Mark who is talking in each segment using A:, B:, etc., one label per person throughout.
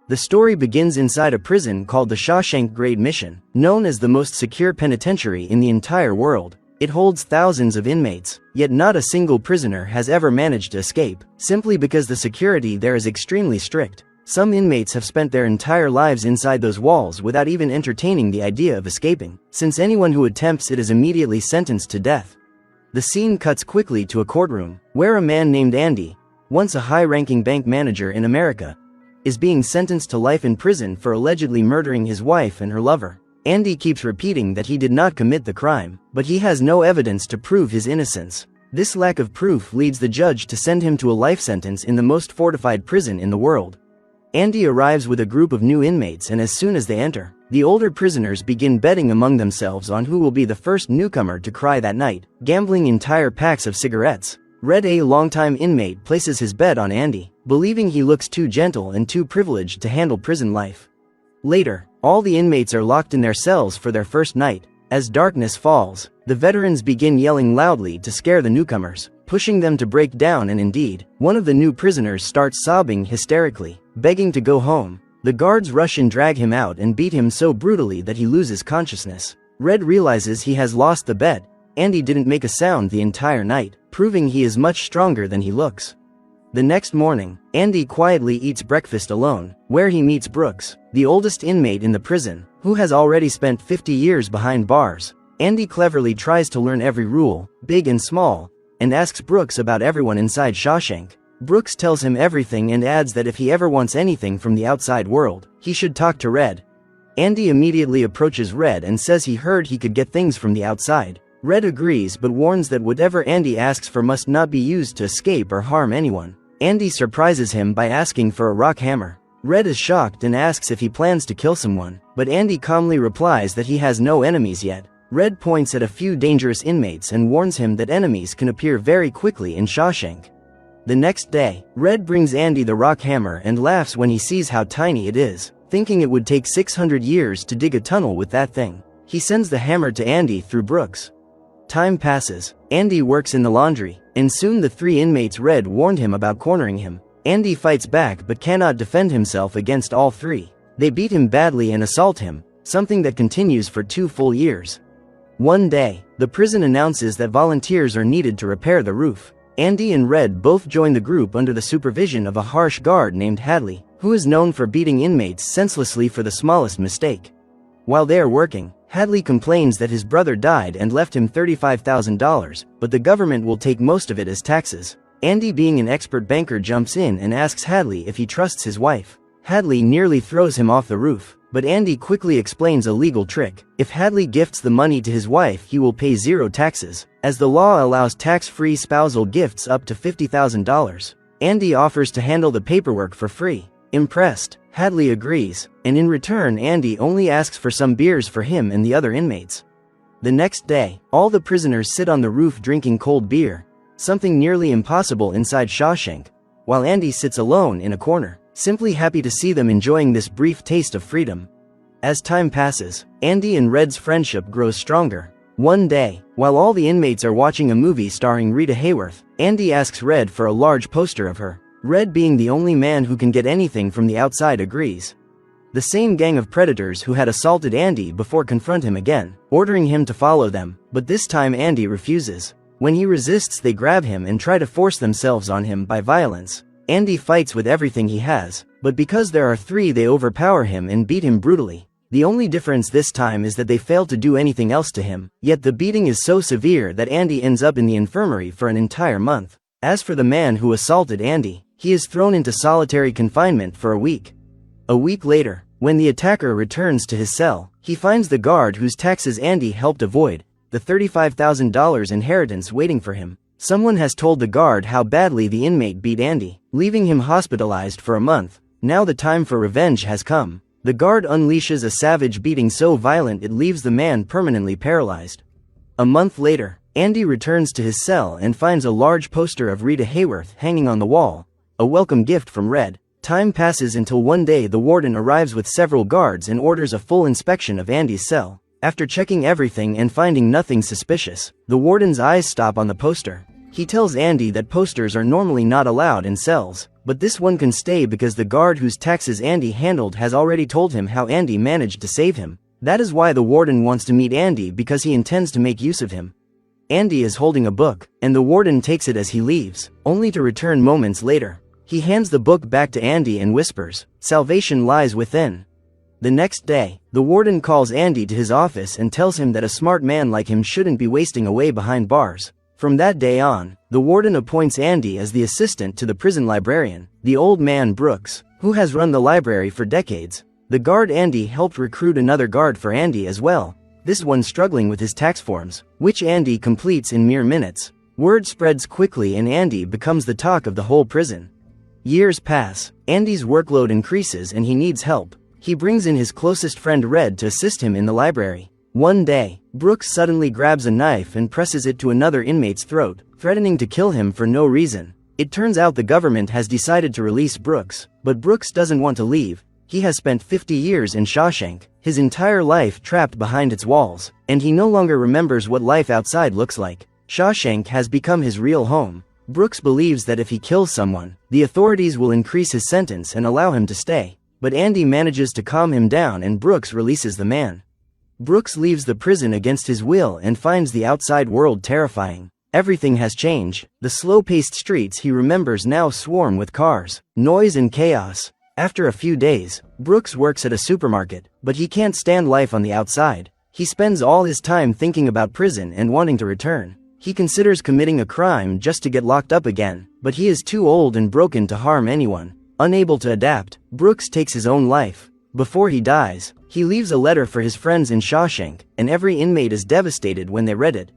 A: The story begins inside a prison called the Shawshank Grade Mission, known as the most secure penitentiary in the entire world. It holds thousands of inmates, yet not a single prisoner has ever managed to escape, simply because the security there is extremely strict. Some inmates have spent their entire lives inside those walls without even entertaining the idea of escaping, since anyone who attempts it is immediately sentenced to death. The scene cuts quickly to a courtroom, where a man named Andy, once a high-ranking bank manager in America, is being sentenced to life in prison for allegedly murdering his wife and her lover. Andy keeps repeating that he did not commit the crime, but he has no evidence to prove his innocence. This lack of proof leads the judge to send him to a life sentence in the most fortified prison in the world. Andy arrives with a group of new inmates, and as soon as they enter, the older prisoners begin betting among themselves on who will be the first newcomer to cry that night, gambling entire packs of cigarettes. Red, a longtime inmate, places his bet on Andy, believing he looks too gentle and too privileged to handle prison life. Later, all the inmates are locked in their cells for their first night. As darkness falls, the veterans begin yelling loudly to scare the newcomers, pushing them to break down, and indeed, one of the new prisoners starts sobbing hysterically, begging to go home. The guards rush and drag him out and beat him so brutally that he loses consciousness. Red realizes he has lost the bet. Andy didn't make a sound the entire night, proving he is much stronger than he looks. The next morning, Andy quietly eats breakfast alone, where he meets Brooks, the oldest inmate in the prison, who has already spent 50 years behind bars. Andy cleverly tries to learn every rule, big and small, and asks Brooks about everyone inside Shawshank. Brooks tells him everything and adds that if he ever wants anything from the outside world, he should talk to Red. Andy immediately approaches Red and says he heard he could get things from the outside. Red agrees but warns that whatever Andy asks for must not be used to escape or harm anyone. Andy surprises him by asking for a rock hammer. Red is shocked and asks if he plans to kill someone, but Andy calmly replies that he has no enemies yet. Red points at a few dangerous inmates and warns him that enemies can appear very quickly in Shawshank. The next day, Red brings Andy the rock hammer and laughs when he sees how tiny it is, thinking it would take 600 years to dig a tunnel with that thing. He sends the hammer to Andy through Brooks. Time passes. Andy works in the laundry, and soon the three inmates Red warned him about cornering him. Andy fights back but cannot defend himself against all three. They beat him badly and assault him, something that continues for 2 full years. One day, the prison announces that volunteers are needed to repair the roof. Andy and Red both join the group under the supervision of a harsh guard named Hadley, who is known for beating inmates senselessly for the smallest mistake. While they are working, Hadley complains that his brother died and left him $35,000, but the government will take most of it as taxes. Andy, being an expert banker, jumps in and asks Hadley if he trusts his wife. Hadley nearly throws him off the roof, but Andy quickly explains a legal trick. If Hadley gifts the money to his wife, he will pay 0 taxes, as the law allows tax-free spousal gifts up to $50,000. Andy offers to handle the paperwork for free. Impressed, Hadley agrees, and in return Andy only asks for some beers for him and the other inmates. The next day, all the prisoners sit on the roof drinking cold beer, something nearly impossible inside Shawshank, while Andy sits alone in a corner, simply happy to see them enjoying this brief taste of freedom. As time passes, Andy and Red's friendship grows stronger. One day, while all the inmates are watching a movie starring Rita Hayworth, Andy asks Red for a large poster of her. Red, being the only man who can get anything from the outside, agrees. The same gang of predators who had assaulted Andy before confront him again, ordering him to follow them, but this time Andy refuses. When he resists, they grab him and try to force themselves on him by violence. Andy fights with everything he has, but because there are 3, they overpower him and beat him brutally. The only difference this time is that they fail to do anything else to him, yet the beating is so severe that Andy ends up in the infirmary for an entire month. As for the man who assaulted Andy, he is thrown into solitary confinement for a week. A week later, when the attacker returns to his cell, he finds the guard whose taxes Andy helped avoid, the $35,000 inheritance waiting for him. Someone has told the guard how badly the inmate beat Andy, leaving him hospitalized for a month. Now the time for revenge has come. The guard unleashes a savage beating so violent it leaves the man permanently paralyzed. A month later, Andy returns to his cell and finds a large poster of Rita Hayworth hanging on the wall, a welcome gift from Red. Time passes until one day the warden arrives with several guards and orders a full inspection of Andy's cell. After checking everything and finding nothing suspicious, the warden's eyes stop on the poster. He tells Andy that posters are normally not allowed in cells. but this one can stay because the guard whose taxes Andy handled has already told him how Andy managed to save him. That is why the warden wants to meet Andy, because he intends to make use of him. Andy is holding a book, and the warden takes it as he leaves, only to return moments later. He hands the book back to Andy and whispers, "Salvation lies within." The next day, the warden calls Andy to his office and tells him that a smart man like him shouldn't be wasting away behind bars. From that day on, the warden appoints Andy as the assistant to the prison librarian, the old man Brooks, who has run the library for decades. The guard Andy helped recruit another guard for Andy as well, this one struggling with his tax forms, which Andy completes in mere minutes. Word spreads quickly and Andy becomes the talk of the whole prison. Years pass, Andy's workload increases and he needs help. He brings in his closest friend Red to assist him in the library. One day, Brooks suddenly grabs a knife and presses it to another inmate's throat, threatening to kill him for no reason. It turns out the government has decided to release Brooks, but Brooks doesn't want to leave. He has spent 50 years in Shawshank, his entire life trapped behind its walls, and he no longer remembers what life outside looks like. Shawshank has become his real home. Brooks believes that if he kills someone, the authorities will increase his sentence and allow him to stay. But Andy manages to calm him down and Brooks releases the man. Brooks leaves the prison against his will and finds the outside world terrifying. Everything has changed. The slow-paced streets he remembers now swarm with cars, noise and chaos. After a few days, Brooks works at a supermarket, but he can't stand life on the outside. He spends all his time thinking about prison and wanting to return. He considers committing a crime just to get locked up again, but he is too old and broken to harm anyone. Unable to adapt, Brooks takes his own life. Before he dies, he leaves a letter for his friends in Shawshank, and every inmate is devastated when they read it.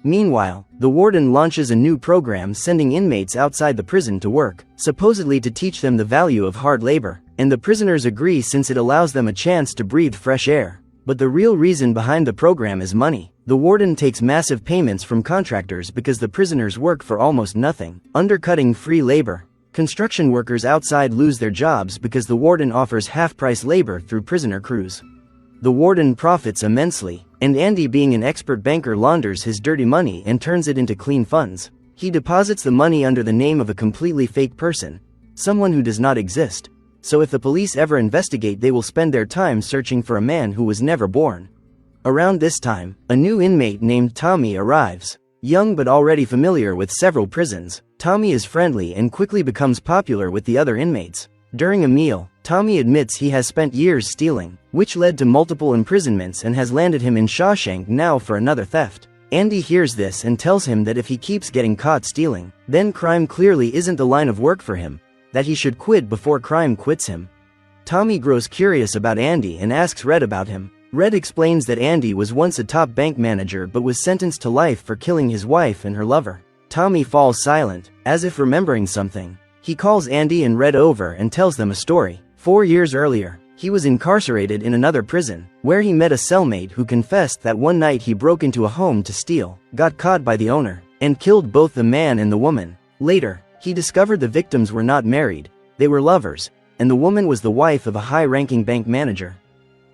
A: Meanwhile, the warden launches a new program sending inmates outside the prison to work, supposedly to teach them the value of hard labor, and the prisoners agree since it allows them a chance to breathe fresh air. But the real reason behind the program is money. The warden takes massive payments from contractors because the prisoners work for almost nothing, undercutting free labor. Construction workers outside lose their jobs because the warden offers half-price labor through prisoner crews. The warden profits immensely, and Andy, being an expert banker, launders his dirty money and turns it into clean funds. He deposits the money under the name of a completely fake person, someone who does not exist. So if the police ever investigate, they will spend their time searching for a man who was never born. Around this time, a new inmate named Tommy arrives. Young but already familiar with several prisons, Tommy is friendly and quickly becomes popular with the other inmates. During a meal, Tommy admits he has spent years stealing, which led to multiple imprisonments and has landed him in Shawshank now for another theft. Andy hears this and tells him that if he keeps getting caught stealing, then crime clearly isn't the line of work for him, that he should quit before crime quits him. Tommy grows curious about Andy and asks Red about him. Red explains that Andy was once a top bank manager but was sentenced to life for killing his wife and her lover. Tommy falls silent, as if remembering something. He calls Andy and Red over and tells them a story. 4 years earlier, he was incarcerated in another prison, where he met a cellmate who confessed that one night he broke into a home to steal, got caught by the owner, and killed both the man and the woman. Later, he discovered the victims were not married, they were lovers, and the woman was the wife of a high-ranking bank manager.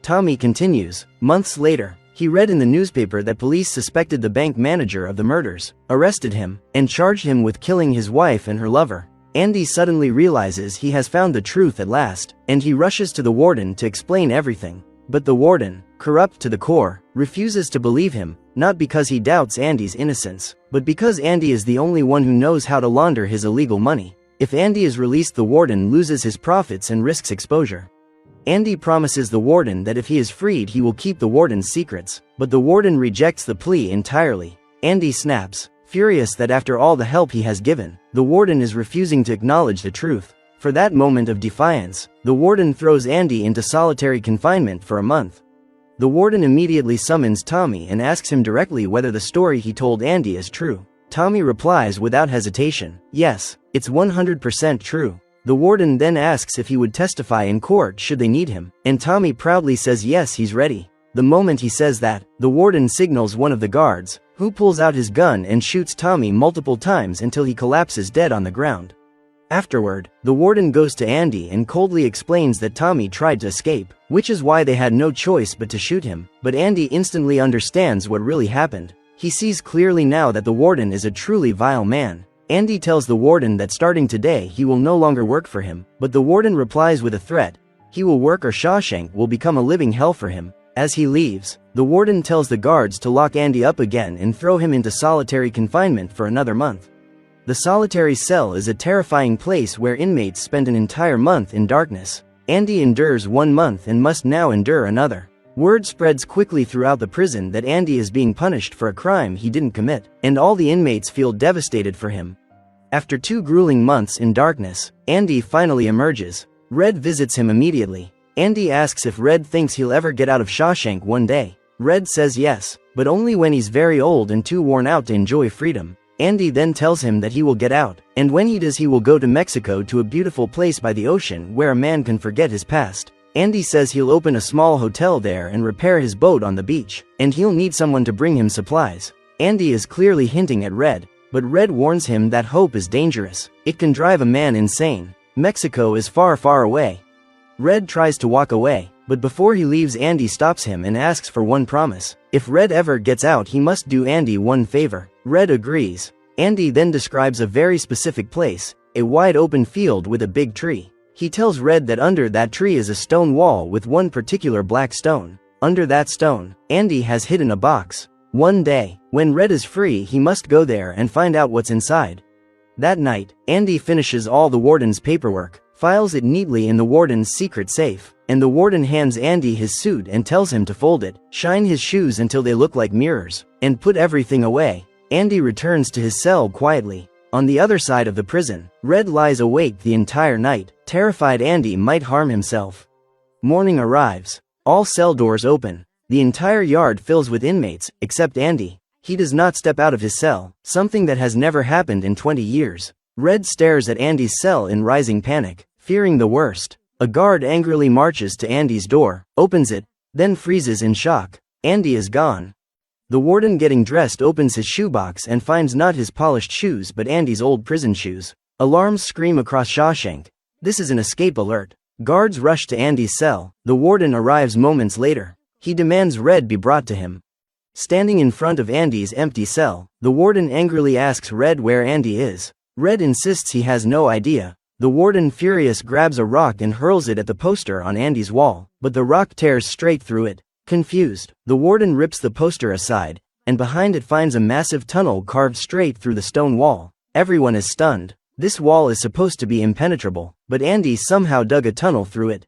A: Tommy continues, months later, he read in the newspaper that police suspected the bank manager of the murders, arrested him, and charged him with killing his wife and her lover. Andy suddenly realizes he has found the truth at last, and he rushes to the warden to explain everything. But the warden, corrupt to the core, refuses to believe him, not because he doubts Andy's innocence, but because Andy is the only one who knows how to launder his illegal money. If Andy is released, the warden loses his profits and risks exposure. Andy promises the warden that if he is freed he will keep the warden's secrets, but the warden rejects the plea entirely. Andy snaps, furious that after all the help he has given, the warden is refusing to acknowledge the truth. For that moment of defiance, the warden throws Andy into solitary confinement for a month. The warden immediately summons Tommy and asks him directly whether the story he told Andy is true. Tommy replies without hesitation, yes, it's 100% true. The warden then asks if he would testify in court should they need him, and Tommy proudly says yes, he's ready. The moment he says that, the warden signals one of the guards, who pulls out his gun and shoots Tommy multiple times until he collapses dead on the ground. Afterward, the warden goes to Andy and coldly explains that Tommy tried to escape, which is why they had no choice but to shoot him. But Andy instantly understands what really happened. He sees clearly now that the warden is a truly vile man. Andy tells the warden that starting today he will no longer work for him, but the warden replies with a threat. He will work or Shawshank will become a living hell for him. As he leaves, the warden tells the guards to lock Andy up again and throw him into solitary confinement for another month. The solitary cell is a terrifying place where inmates spend an entire month in darkness. Andy endures 1 month and must now endure another. Word spreads quickly throughout the prison that Andy is being punished for a crime he didn't commit, and all the inmates feel devastated for him. After 2 grueling months in darkness, Andy finally emerges. Red visits him immediately. Andy asks if Red thinks he'll ever get out of Shawshank one day. Red says yes, but only when he's very old and too worn out to enjoy freedom. Andy then tells him that he will get out, and when he does he will go to Mexico to a beautiful place by the ocean where a man can forget his past. Andy says he'll open a small hotel there and repair his boat on the beach, and he'll need someone to bring him supplies. Andy is clearly hinting at Red, but Red warns him that hope is dangerous. It can drive a man insane. Mexico is far, far away. Red tries to walk away, but before he leaves Andy stops him and asks for one promise. If Red ever gets out he must do Andy one favor. Red agrees. Andy then describes a very specific place, a wide open field with a big tree. He tells Red that under that tree is a stone wall with one particular black stone. Under that stone, Andy has hidden a box. One day, when Red is free he must go there and find out what's inside. That night, Andy finishes all the warden's paperwork, files it neatly in the warden's secret safe, and the warden hands Andy his suit and tells him to fold it, shine his shoes until they look like mirrors, and put everything away. Andy returns to his cell quietly. On the other side of the prison, Red lies awake the entire night, terrified Andy might harm himself. Morning arrives. All cell doors open. The entire yard fills with inmates, except Andy. He does not step out of his cell, something that has never happened in 20 years. Red stares at Andy's cell in rising panic, fearing the worst. A guard angrily marches to Andy's door, opens it, then freezes in shock. Andy is gone. The warden, getting dressed, opens his shoebox and finds not his polished shoes but Andy's old prison shoes. Alarms scream across Shawshank. This is an escape alert. Guards rush to Andy's cell. The warden arrives moments later. He demands Red be brought to him. Standing in front of Andy's empty cell, the warden angrily asks Red where Andy is. Red insists he has no idea. The warden, furious, grabs a rock and hurls it at the poster on Andy's wall, but the rock tears straight through it. Confused, the warden rips the poster aside, and behind it finds a massive tunnel carved straight through the stone wall. Everyone is stunned. This wall is supposed to be impenetrable, but Andy somehow dug a tunnel through it.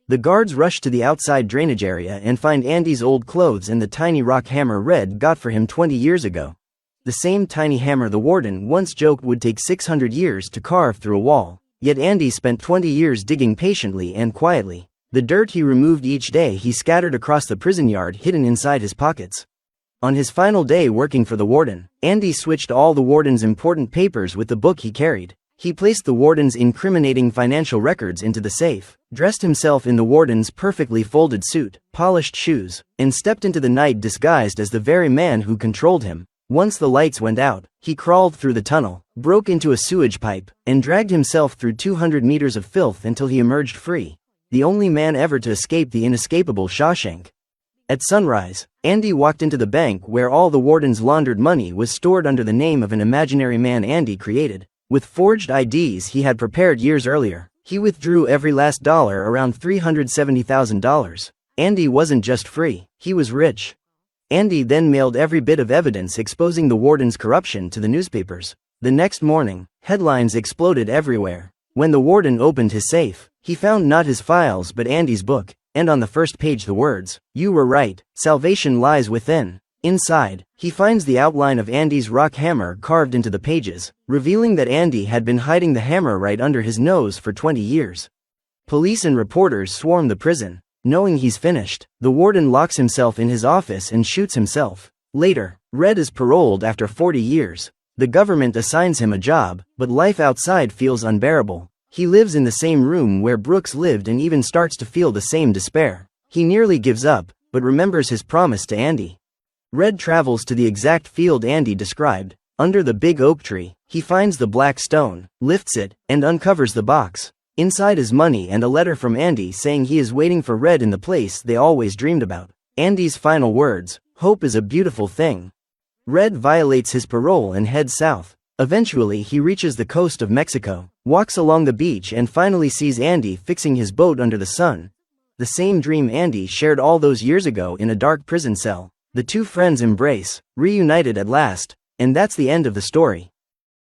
A: The guards rush to the outside drainage area and find Andy's old clothes and the tiny rock hammer Red got for him 20 years ago. The same tiny hammer the warden once joked would take 600 years to carve through a wall, yet Andy spent 20 years digging patiently and quietly. The dirt he removed each day he scattered across the prison yard, hidden inside his pockets. On his final day working for the warden, Andy switched all the warden's important papers with the book he carried. He placed the warden's incriminating financial records into the safe, dressed himself in the warden's perfectly folded suit, polished shoes, and stepped into the night disguised as the very man who controlled him. Once the lights went out, he crawled through the tunnel, broke into a sewage pipe, and dragged himself through 200 meters of filth until he emerged free. The only man ever to escape the inescapable Shawshank. At sunrise, Andy walked into the bank where all the warden's laundered money was stored under the name of an imaginary man Andy created. With forged IDs he had prepared years earlier, he withdrew every last dollar, around $370,000. Andy wasn't just free, he was rich. Andy then mailed every bit of evidence exposing the warden's corruption to the newspapers. The next morning, headlines exploded everywhere. When the warden opened his safe, he found not his files but Andy's book, and on the first page the words, "You were right, salvation lies within." Inside, he finds the outline of Andy's rock hammer carved into the pages, revealing that Andy had been hiding the hammer right under his nose for 20 years. Police and reporters swarm the prison. Knowing he's finished, the warden locks himself in his office and shoots himself. Later, Red is paroled after 40 years. The government assigns him a job, but life outside feels unbearable. He lives in the same room where Brooks lived and even starts to feel the same despair. He nearly gives up, but remembers his promise to Andy. Red travels to the exact field Andy described. Under the big oak tree, he finds the black stone, lifts it, and uncovers the box. Inside is money and a letter from Andy saying he is waiting for Red in the place they always dreamed about. Andy's final words, "Hope is a beautiful thing." Red violates his parole and heads south. Eventually he reaches the coast of Mexico, walks along the beach and finally sees Andy fixing his boat under the sun. The same dream Andy shared all those years ago in a dark prison cell. The two friends embrace, reunited at last, and that's the end of the story.